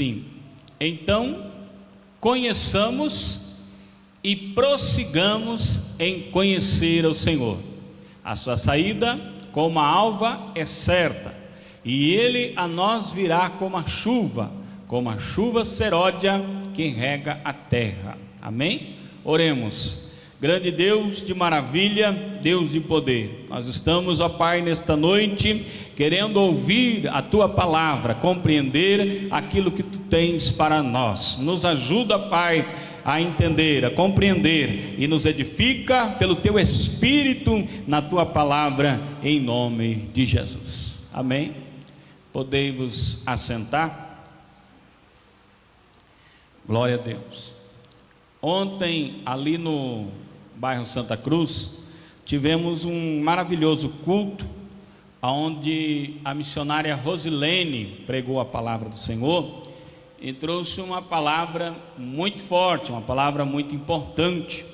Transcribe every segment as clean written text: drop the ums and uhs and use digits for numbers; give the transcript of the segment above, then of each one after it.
Sim. Então, conheçamos e prossigamos em conhecer o Senhor. A sua saída, como a alva, é certa, e ele a nós virá como a chuva seródia que rega a terra. Amém? Oremos. Grande Deus de maravilha, Deus de poder, nós estamos, ó Pai, nesta noite, querendo ouvir a Tua palavra, compreender aquilo que Tu tens para nós. Nos ajuda, Pai, a entender, a compreender, e nos edifica pelo Teu Espírito na Tua palavra, em nome de Jesus. Amém? Podei-vos assentar. Glória a Deus. Ontem, ali no bairro Santa Cruz, tivemos um maravilhoso culto, onde a missionária Rosilene pregou a palavra do Senhor e trouxe uma palavra muito forte, uma palavra muito importante.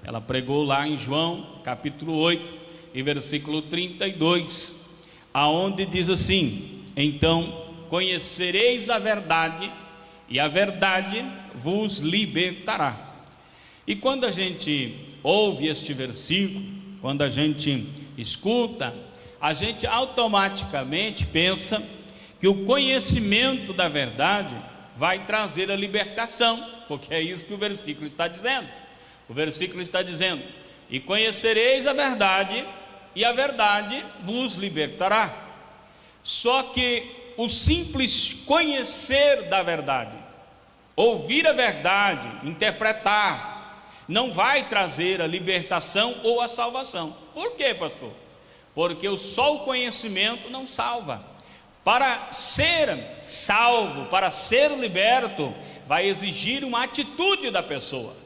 Ela pregou lá em João capítulo 8 e versículo 32, aonde diz assim: então conhecereis a verdade, e a verdade vos libertará. E quando a gente ouve este versículo, quando a gente escuta, a gente automaticamente pensa que o conhecimento da verdade vai trazer a libertação, porque é isso que o versículo está dizendo. O versículo está dizendo: e conhecereis a verdade, e a verdade vos libertará. Só que o simples conhecer da verdade, ouvir a verdade, interpretar, não vai trazer a libertação ou a salvação. Por quê, pastor? Porque só o conhecimento não salva. Para ser salvo, para ser liberto, vai exigir uma atitude da pessoa.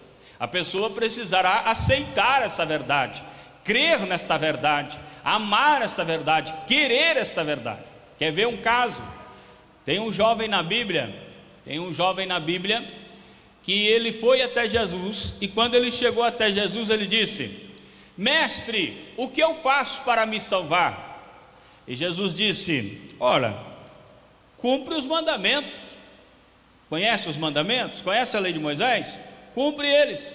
A pessoa precisará aceitar essa verdade, crer nesta verdade, amar esta verdade, querer esta verdade. Quer ver um caso? Tem um jovem na Bíblia que ele foi até Jesus, e quando ele chegou até Jesus, ele disse: mestre, o que eu faço para me salvar? E Jesus disse: olha, cumpre os mandamentos. Conhece os mandamentos? Conhece a lei de Moisés? Cumpre eles.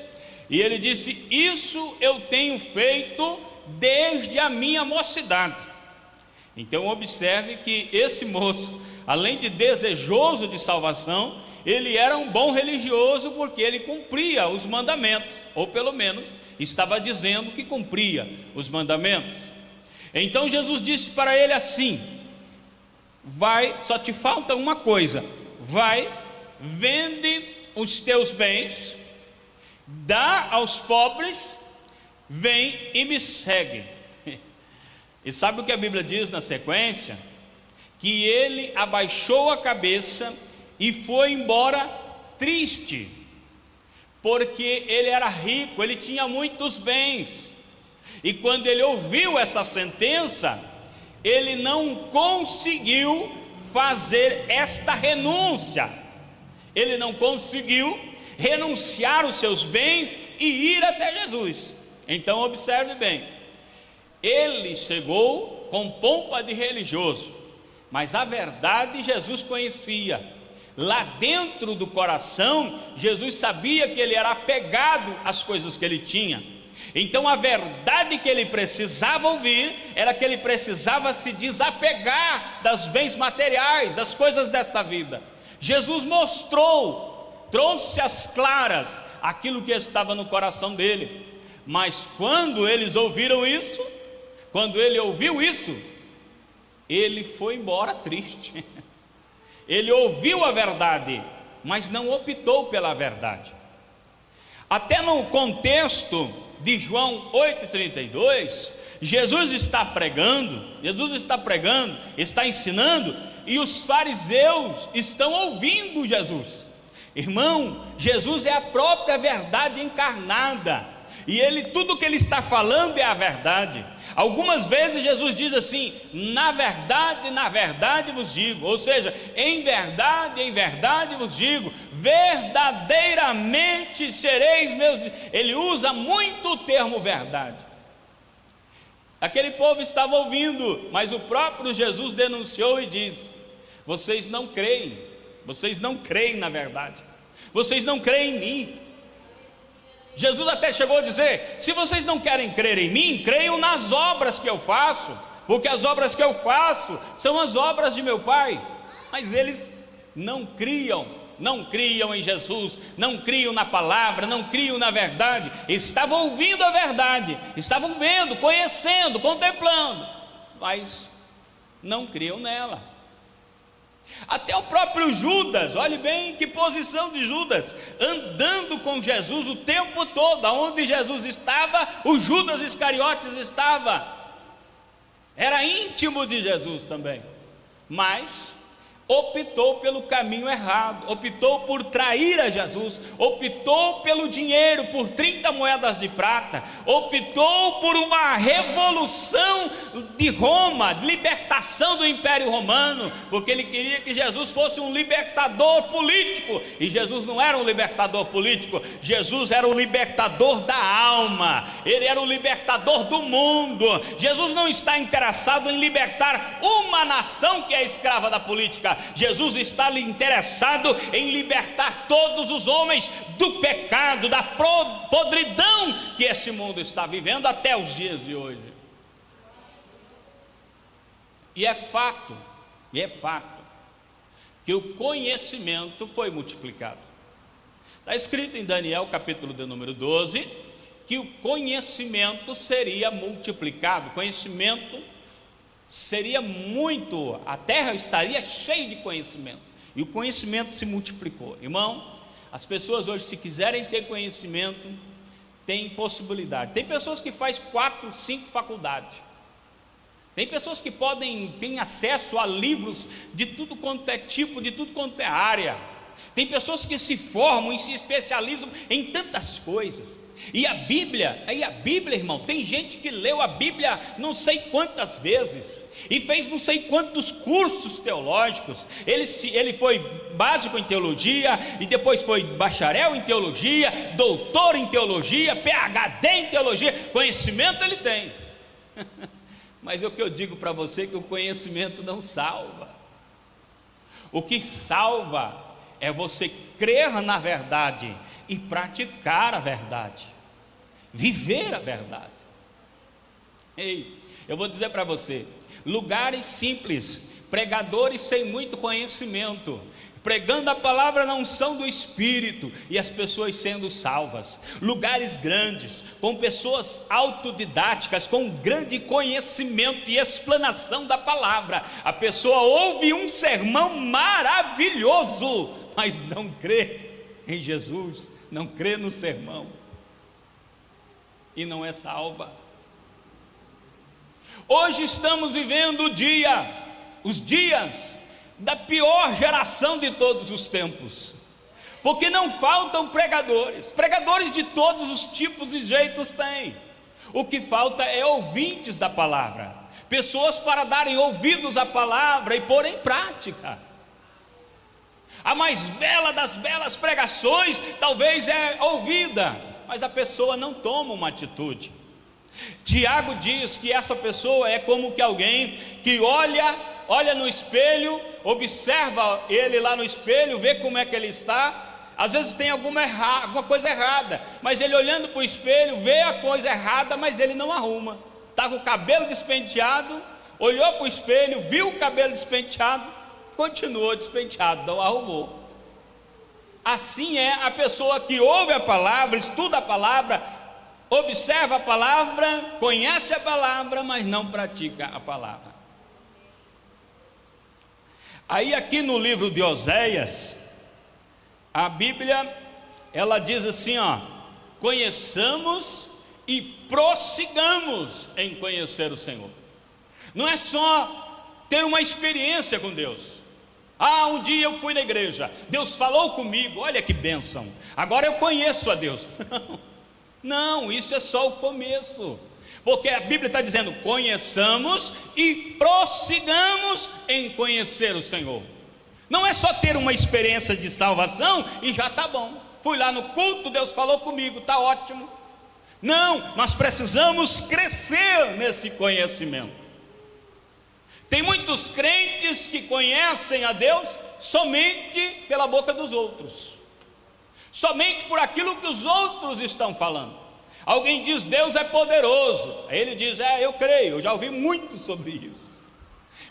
E ele disse: isso eu tenho feito desde a minha mocidade. Então observe que esse moço, além de desejoso de salvação, ele era um bom religioso, porque ele cumpria os mandamentos, ou pelo menos estava dizendo que cumpria os mandamentos. Então Jesus disse para ele assim: vai, só te falta uma coisa, vai, vende os teus bens, dá aos pobres, vem e me segue. E sabe o que a Bíblia diz na sequência? Que ele abaixou a cabeça e foi embora triste, porque ele era rico, ele tinha muitos bens. E quando ele ouviu essa sentença, ele não conseguiu fazer esta renúncia. Ele não conseguiu renunciar os seus bens e ir até Jesus. Então observe bem, ele chegou com pompa de religioso, mas a verdade Jesus conhecia. Lá dentro do coração, Jesus sabia que ele era apegado às coisas que ele tinha. Então a verdade que ele precisava ouvir era que ele precisava se desapegar dos bens materiais, das coisas desta vida. Jesus mostrou, trouxe às claras aquilo que estava no coração dele. Mas quando eles ouviram isso, quando ele ouviu isso, ele foi embora triste. Ele ouviu a verdade, mas não optou pela verdade. Até no contexto de João 8,32, Jesus está pregando, está ensinando, e os fariseus estão ouvindo Jesus. Irmão, Jesus é a própria verdade encarnada, e tudo que ele está falando é a verdade. Algumas vezes Jesus diz assim: na verdade vos digo, ou seja, em verdade vos digo, verdadeiramente sereis meus. Ele usa muito o termo verdade. Aquele povo estava ouvindo, mas o próprio Jesus denunciou e disse: vocês não creem, vocês não creem na verdade, vocês não creem em mim. Jesus até chegou a dizer: se vocês não querem crer em mim, creiam nas obras que eu faço, porque as obras que eu faço são as obras de meu Pai. Mas eles não criam em Jesus, não criam na palavra, não criam na verdade. Estavam ouvindo a verdade, estavam vendo, conhecendo, contemplando, mas não criam nela. Até o próprio Judas, olhe bem que posição de Judas, andando com Jesus o tempo todo, aonde Jesus estava, o Judas Iscariotes estava, era íntimo de Jesus também, mas optou pelo caminho errado, optou por trair a Jesus, optou pelo dinheiro, por 30 moedas de prata, optou por uma revolução de Roma, libertação do Império Romano, porque ele queria que Jesus fosse um libertador político, e Jesus não era um libertador político, Jesus era o libertador da alma, ele era o libertador do mundo. Jesus não está interessado em libertar uma nação que é escrava da política, Jesus está interessado em libertar todos os homens do pecado, da podridão que esse mundo está vivendo até os dias de hoje. E é fato que o conhecimento foi multiplicado. Está escrito em Daniel capítulo de número 12 que o conhecimento seria multiplicado, conhecimento seria muito, a terra estaria cheia de conhecimento, e o conhecimento se multiplicou. Irmão, as pessoas hoje, se quiserem ter conhecimento, tem possibilidade. Tem pessoas que fazem 4, 5 faculdades, tem pessoas que têm acesso a livros de tudo quanto é tipo, de tudo quanto é área, tem pessoas que se formam e se especializam em tantas coisas. E a Bíblia, irmão, tem gente que leu a Bíblia não sei quantas vezes, e fez não sei quantos cursos teológicos. Ele foi básico em teologia, e depois foi bacharel em teologia, doutor em teologia, PhD em teologia, conhecimento ele tem. Mas o que eu digo para você é que o conhecimento não salva. O que salva é você crer na verdade e praticar a verdade, viver a verdade. Ei, eu vou dizer para você, lugares simples, pregadores sem muito conhecimento, pregando a palavra na unção do Espírito, e as pessoas sendo salvas. Lugares grandes, com pessoas autodidáticas, com grande conhecimento e explanação da palavra. A pessoa ouve um sermão maravilhoso, mas não crê em Jesus, não crê no sermão, e não é salva. Hoje estamos vivendo os dias da pior geração de todos os tempos, porque não faltam pregadores de todos os tipos e jeitos tem. O que falta é ouvintes da palavra, pessoas para darem ouvidos à palavra e pôr em prática. A mais bela das belas pregações talvez é ouvida, mas a pessoa não toma uma atitude. Tiago diz que essa pessoa é como que alguém que olha no espelho, observa ele lá no espelho, vê como é que ele está. Às vezes tem alguma coisa errada, mas ele olhando para o espelho, vê a coisa errada, mas ele não arruma. Está com o cabelo despenteado, olhou para o espelho, viu o cabelo despenteado, continuou despenteado, não arrumou. Assim é a pessoa que ouve a palavra, estuda a palavra, observa a palavra, conhece a palavra, mas não pratica a palavra. Aí aqui no livro de Oséias, a Bíblia, ela diz assim, conheçamos e prossigamos em conhecer o Senhor. Não é só ter uma experiência com Deus. Um dia eu fui na igreja, Deus falou comigo, olha que bênção, agora eu conheço a Deus. Não, isso é só o começo, porque a Bíblia está dizendo, conheçamos e prossigamos em conhecer o Senhor. Não é só ter uma experiência de salvação e já está bom, fui lá no culto, Deus falou comigo, está ótimo. Não, nós precisamos crescer nesse conhecimento. Tem muitos crentes que conhecem a Deus, somente pela boca dos outros, somente por aquilo que os outros estão falando. Alguém diz: Deus é poderoso, aí ele diz: eu creio, eu já ouvi muito sobre isso,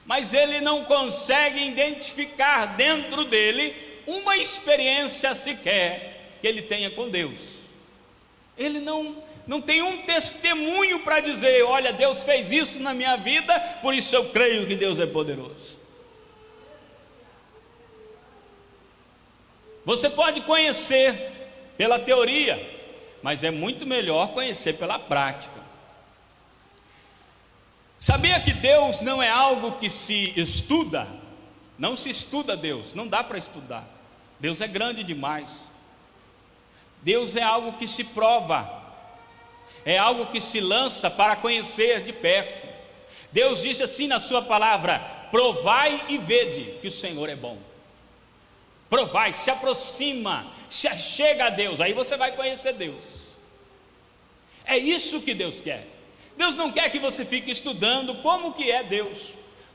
mas ele não consegue identificar dentro dele uma experiência sequer que ele tenha com Deus. Ele não tem um testemunho para dizer: olha, Deus fez isso na minha vida, por isso eu creio que Deus é poderoso. Você pode conhecer pela teoria, mas é muito melhor conhecer pela prática. Sabia que Deus não é algo que se estuda? Não se estuda Deus, não dá para estudar. Deus é grande demais. Deus é algo que se prova, é algo que se lança para conhecer de perto. Deus disse assim na sua palavra: provai e vede que o Senhor é bom. Provai, se aproxima, se achega a Deus, aí você vai conhecer Deus. É isso que Deus quer. Deus não quer que você fique estudando como que é Deus,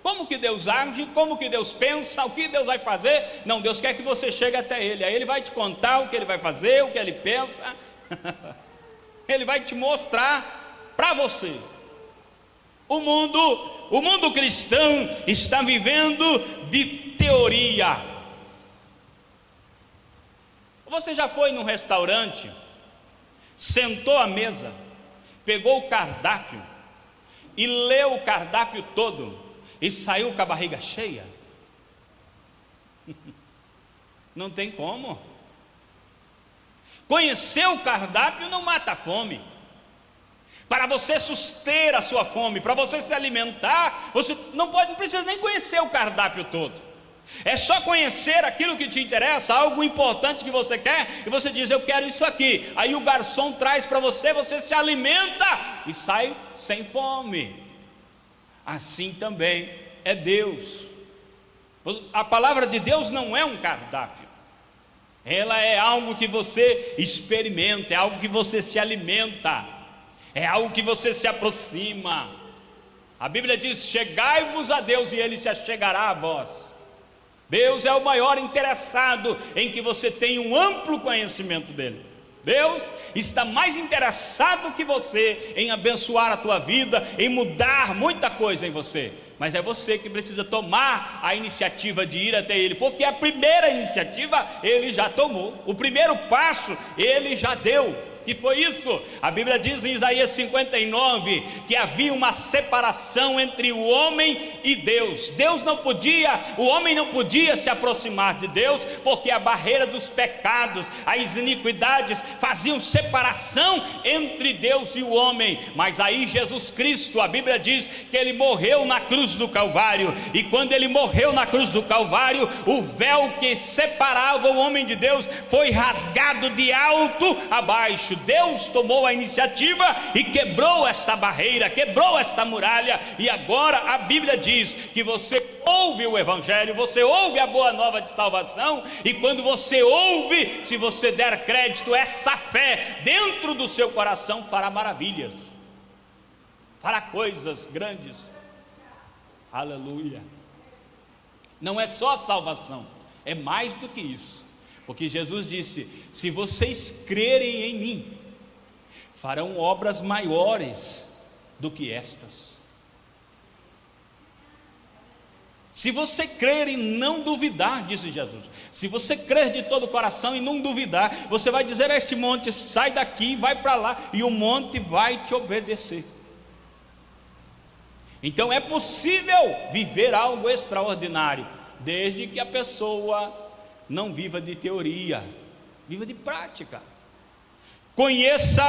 como que Deus age, como que Deus pensa, o que Deus vai fazer. Não, Deus quer que você chegue até Ele, aí Ele vai te contar o que Ele vai fazer, o que Ele pensa. Ele vai te mostrar para você. O mundo cristão está vivendo de teoria. Você já foi num restaurante, sentou à mesa, pegou o cardápio e leu o cardápio todo e saiu com a barriga cheia? Não tem como. Conhecer o cardápio não mata a fome. Para você suster a sua fome, para você se alimentar, você não precisa nem conhecer o cardápio todo. É só conhecer aquilo que te interessa, algo importante que você quer, e você diz: eu quero isso aqui. Aí o garçom traz para você, você se alimenta e sai sem fome. Assim também é Deus. A palavra de Deus não é um cardápio, ela é algo que você experimenta, é algo que você se alimenta, é algo que você se aproxima. A Bíblia diz: chegai-vos a Deus e Ele se achegará a vós. Deus é o maior interessado em que você tenha um amplo conhecimento dele. Deus está mais interessado que você em abençoar a tua vida, em mudar muita coisa em você. Mas é você que precisa tomar a iniciativa de ir até Ele, porque a primeira iniciativa Ele já tomou, o primeiro passo Ele já deu. Que foi isso? A Bíblia diz em Isaías 59 que havia uma separação entre o homem e Deus. O homem não podia se aproximar de Deus, porque a barreira dos pecados, as iniquidades faziam separação entre Deus e o homem. Mas aí Jesus Cristo, a Bíblia diz que Ele morreu na cruz do Calvário, e quando Ele morreu na cruz do Calvário, o véu que separava o homem de Deus foi rasgado de alto a baixo. Deus tomou a iniciativa e quebrou esta barreira, quebrou esta muralha, e agora a Bíblia diz que você ouve o Evangelho, você ouve a boa nova de salvação, e quando você ouve, se você der crédito, essa fé dentro do seu coração fará maravilhas, fará coisas grandes. Aleluia. Não é só salvação, é mais do que isso. Porque Jesus disse: se vocês crerem em mim, farão obras maiores do que estas. Se você crer e não duvidar, disse Jesus, se você crer de todo o coração e não duvidar, você vai dizer a este monte: sai daqui, vai para lá, e o monte vai te obedecer. Então é possível viver algo extraordinário, desde que a pessoa não viva de teoria, viva de prática. Conheça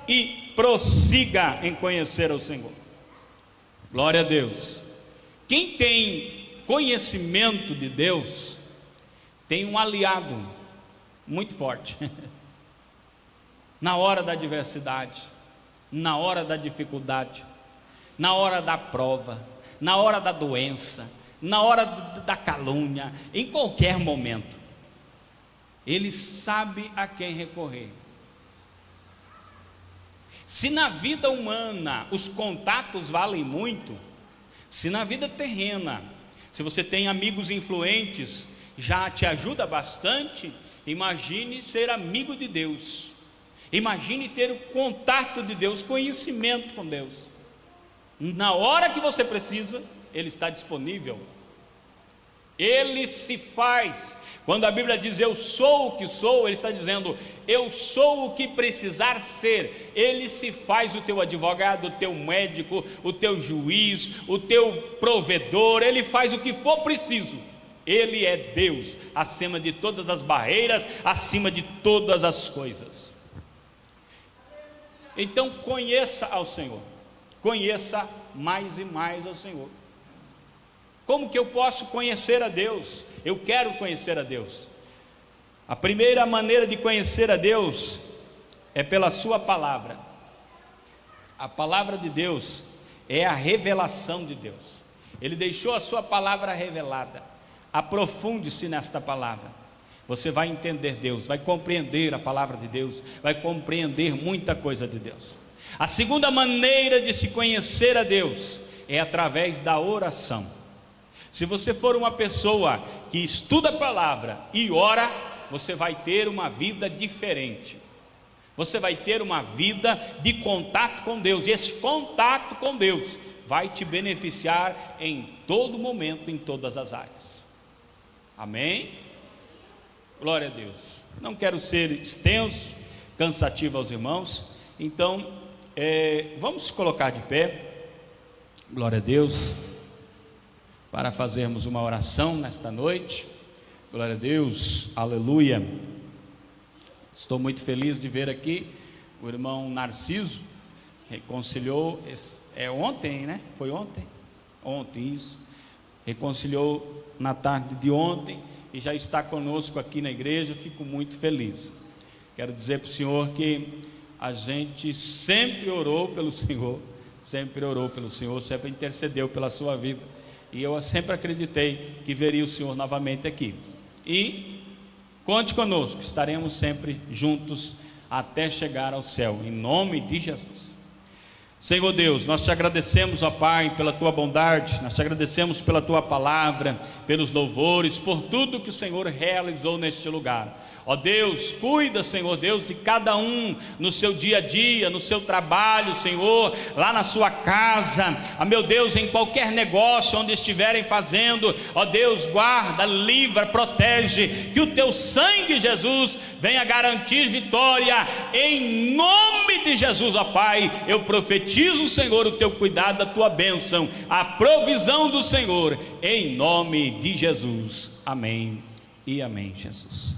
e prossiga em conhecer o Senhor. Glória a Deus. Quem tem conhecimento de Deus tem um aliado muito forte na hora da adversidade, na hora da dificuldade, na hora da prova, na hora da doença, na hora da calúnia, em qualquer momento. Ele sabe a quem recorrer. Se na vida humana os contatos valem muito, se na vida terrena, se você tem amigos influentes já te ajuda bastante. Imagine ser amigo de Deus, imagine ter o contato de Deus, conhecimento com Deus. Na hora que você precisa, Ele está disponível. Ele se faz. Quando a Bíblia diz eu sou o que sou, Ele está dizendo eu sou o que precisar ser. Ele se faz o teu advogado, o teu médico, o teu juiz, o teu provedor. Ele faz o que for preciso. Ele é Deus, acima de todas as barreiras, acima de todas as coisas. Então conheça ao Senhor, conheça mais e mais ao Senhor. Como que eu posso conhecer a Deus? Eu quero conhecer a Deus. A primeira maneira de conhecer a Deus é pela sua palavra. A palavra de Deus é a revelação de Deus. Ele deixou a sua palavra revelada. Aprofunde-se nesta palavra. Você vai entender Deus, vai compreender a palavra de Deus, vai compreender muita coisa de Deus. A segunda maneira de se conhecer a Deus é através da oração. Se você for uma pessoa que estuda a palavra e ora, você vai ter uma vida diferente. Você vai ter uma vida de contato com Deus, e esse contato com Deus vai te beneficiar em todo momento, em todas as áreas. Amém? Glória a Deus. Não quero ser extenso, cansativo aos irmãos, então vamos colocar de pé. Glória a Deus, para fazermos uma oração nesta noite. Glória a Deus, aleluia. Estou muito feliz de ver aqui o irmão Narciso, reconciliou, ontem, né? Foi ontem? Ontem, isso. Reconciliou na tarde de ontem e já está conosco aqui na igreja. Fico muito feliz. Quero dizer para o Senhor que a gente sempre orou pelo Senhor, sempre intercedeu pela sua vida, e eu sempre acreditei que veria o Senhor novamente aqui. E conte conosco, estaremos sempre juntos até chegar ao céu, em nome de Jesus. Senhor Deus, nós te agradecemos, ó Pai, pela tua bondade, nós te agradecemos pela tua palavra, pelos louvores, por tudo que o Senhor realizou neste lugar. Ó Deus, cuida, Senhor Deus, de cada um no seu dia a dia, no seu trabalho, Senhor, lá na sua casa, meu Deus, em qualquer negócio onde estiverem fazendo. Ó Deus, guarda, livra, protege, que o teu sangue, Jesus, venha garantir vitória, em nome de Jesus. Ó Pai, eu profetizo, Senhor, o teu cuidado, a tua bênção, a provisão do Senhor, em nome de Jesus. Amém e amém, Jesus.